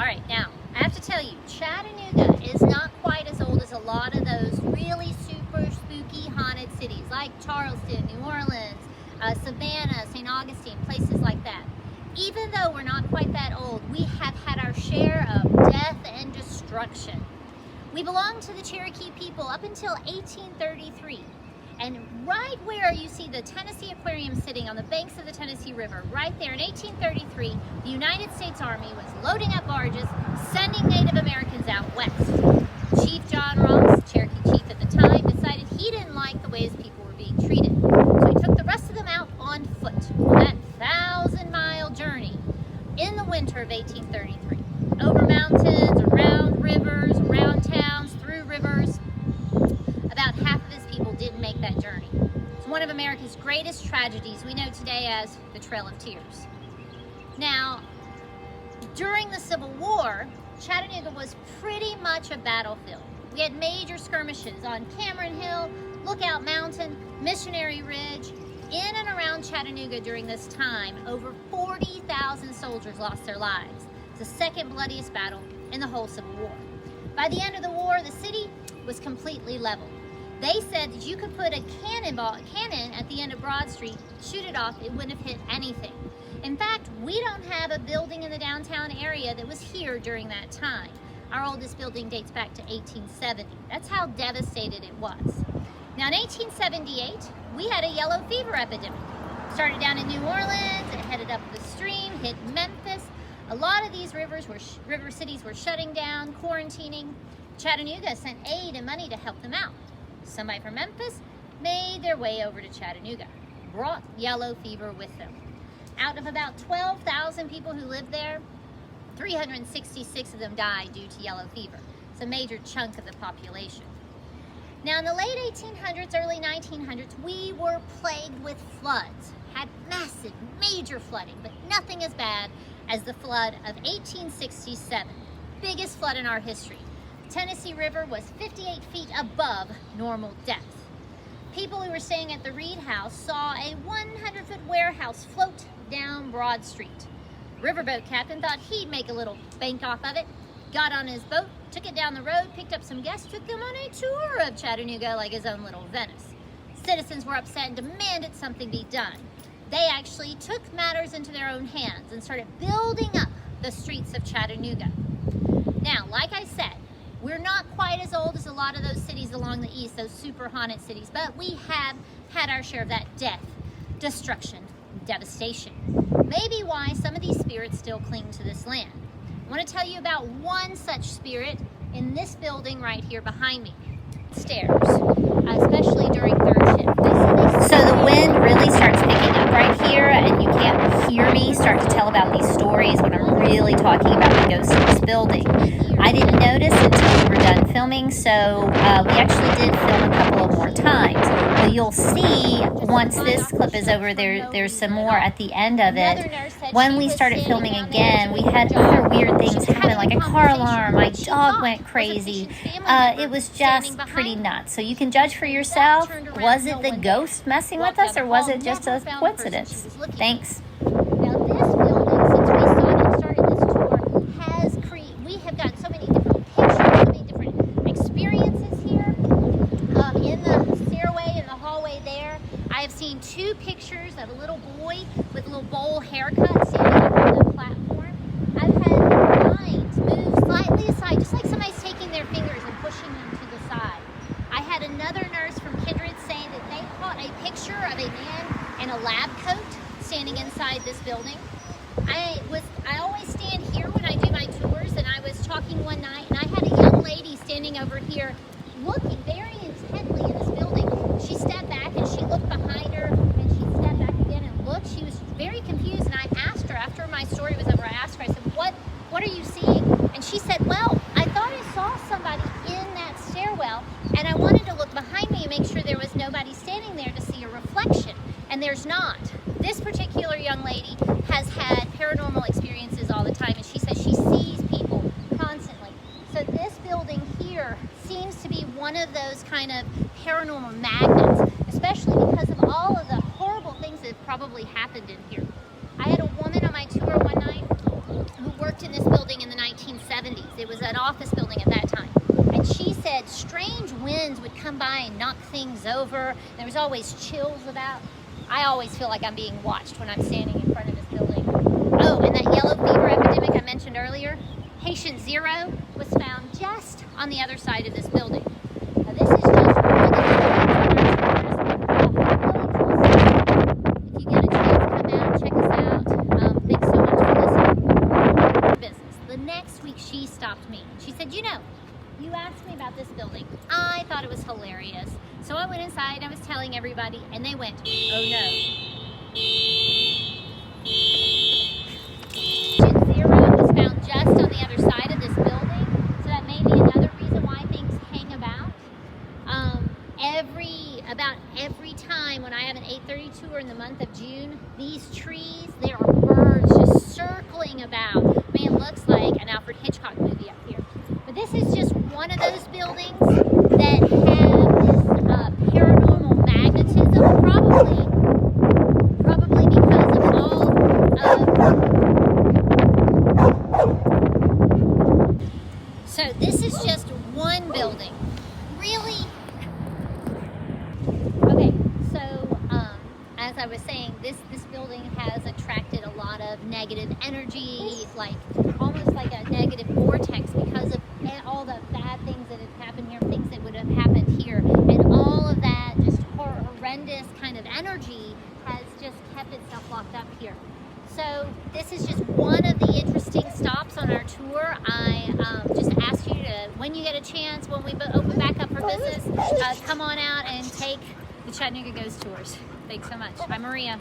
All right, now, I have to tell you, Chattanooga is not quite as old as a lot of those really super spooky haunted cities like Charleston, New Orleans, Savannah, St. Augustine, places like that. Even though we're not quite that old, we have had our share of death and destruction. We belonged to the Cherokee people up until 1833. And right where you see the Tennessee Aquarium sitting on the banks of the Tennessee River, right there in 1833, the United States Army was loading up barges, sending Native Americans out west. Chief John Ross, Cherokee chief at the time, decided he didn't like the way his people were being treated. So he took the rest of them out on foot on that 1,000-mile journey in the winter of 1833. Over mountains, around rivers, around towns, through rivers. About half of his people didn't make that journey. It's one of America's greatest tragedies we know today as the Trail of Tears. Now, during the Civil War, Chattanooga was pretty much a battlefield. We had major skirmishes on Cameron Hill, Lookout Mountain, Missionary Ridge. In and around Chattanooga during this time, over 40,000 soldiers lost their lives. It's the second bloodiest battle in the whole Civil War. By the end of the war, the city was completely leveled. They said that you could put a cannon at the end of Broad Street, shoot it off, it wouldn't have hit anything. In fact, we don't have a building in the downtown area that was here during that time. Our oldest building dates back to 1870. That's how devastated it was. Now in 1878, we had a yellow fever epidemic. Started down in New Orleans, it headed up the stream, hit Memphis. A lot of these river cities were shutting down, quarantining. Chattanooga sent aid and money to help them out. Somebody from Memphis made their way over to Chattanooga, brought yellow fever with them. Out of about 12,000 people who lived there, 366 of them died due to yellow fever. It's a major chunk of the population. Now in the late 1800s, early 1900s, we were plagued with floods, had massive, major flooding, but nothing as bad as the flood of 1867, biggest flood in our history. Tennessee River was 58 feet above normal depth. People who were staying at the Reed House saw a 100-foot warehouse float down Broad Street. Riverboat captain thought he'd make a little bank off of it, got on his boat, took it down the road, picked up some guests, took them on a tour of Chattanooga like his own little Venice. Citizens were upset and demanded something be done. They actually took matters into their own hands and started building up the streets of Chattanooga. Now, like I said, we're not quite as old as a lot of those cities along the east, those super haunted cities, but we have had our share of that death, destruction, devastation. Maybe why some of these spirits still cling to this land. I want to tell you about one such spirit in this building right here behind me. Stairs, especially during third shift. So the wind really starts picking up right here, and you can't hear me start to tell about these stories when I'm really talking about the ghosts of this building. I didn't notice until we were done filming, so we actually did film a couple of more times. But you'll see once this clip is over, there's some more at the end of it. When we started filming again, we had other weird things happen, like a car alarm, my dog went crazy. It was just pretty nuts. So you can judge for yourself. Was it the ghost messing with us, or was it just a coincidence? Thanks. Now this building, since we started this tour, we have gotten so many different pictures, so many different experiences here. In the stairway, in the hallway there, I have seen two pictures of a little boy with a little bowl haircut standing up on the platform. I've had lines move slightly aside, just like somebody's taking their fingers and pushing them to the side. I had another nurse from Kindred saying that they caught a picture of a man in a lab coat standing inside this building. I always stand here when I do my tours, and I was talking one night, and I had a young lady standing over here looking very intently in this building. She stepped back and she looked behind her, and she stepped back again and looked. She was very confused, and I asked her, after my story was over, I asked her, I said, what are you seeing? And she said, well, I thought I saw somebody in that stairwell, and I wanted to look behind me and make sure there was nobody standing there to see a reflection, and there's not. This particular young lady has had paranormal experiences all the time, and she says she sees people constantly. So this building here seems to be one of those kind of paranormal magnets, especially because of all of the horrible things that have probably happened in here. I had a woman on my tour one night who worked in this building in the 1960s. It was an office building at that time. And she said strange winds would come by and knock things over. There was always chills about. I always feel like I'm being watched when I'm standing in front of this building. Oh, and that yellow fever epidemic I mentioned earlier, patient 0 was found just on the other side of this building. Now this is just one of the if you get a chance, come out, check us out. Thanks so much for listening. Business. The next week she stopped me. She said, you know, you asked me about this building. I thought it was hilarious. So I went inside and I was telling everybody and they went, oh no. Patient 0 was found just on the other side of this building. So that may be another reason why things hang about. About every time when I have an 8:30 tour in the month of June, these trees, there are birds just circling about. Man, it looks like an Alfred Hitchcock movie up here. But this is just one of those buildings that have this paranormal magnetism, probably because of all of. So this is just one building. Really. Okay, so as I was saying, this building has attracted a lot of negative energy, like almost like a negative vortex because of all the bad things that have happened here, things that would have happened here, and all of that just horrendous kind of energy has just kept itself locked up here. So this is just one of the interesting stops on our tour. I just ask you to, when you get a chance, when we open back up for business, come on out and take the Chattanooga Ghost Tours. Thanks so much. I'm Maria.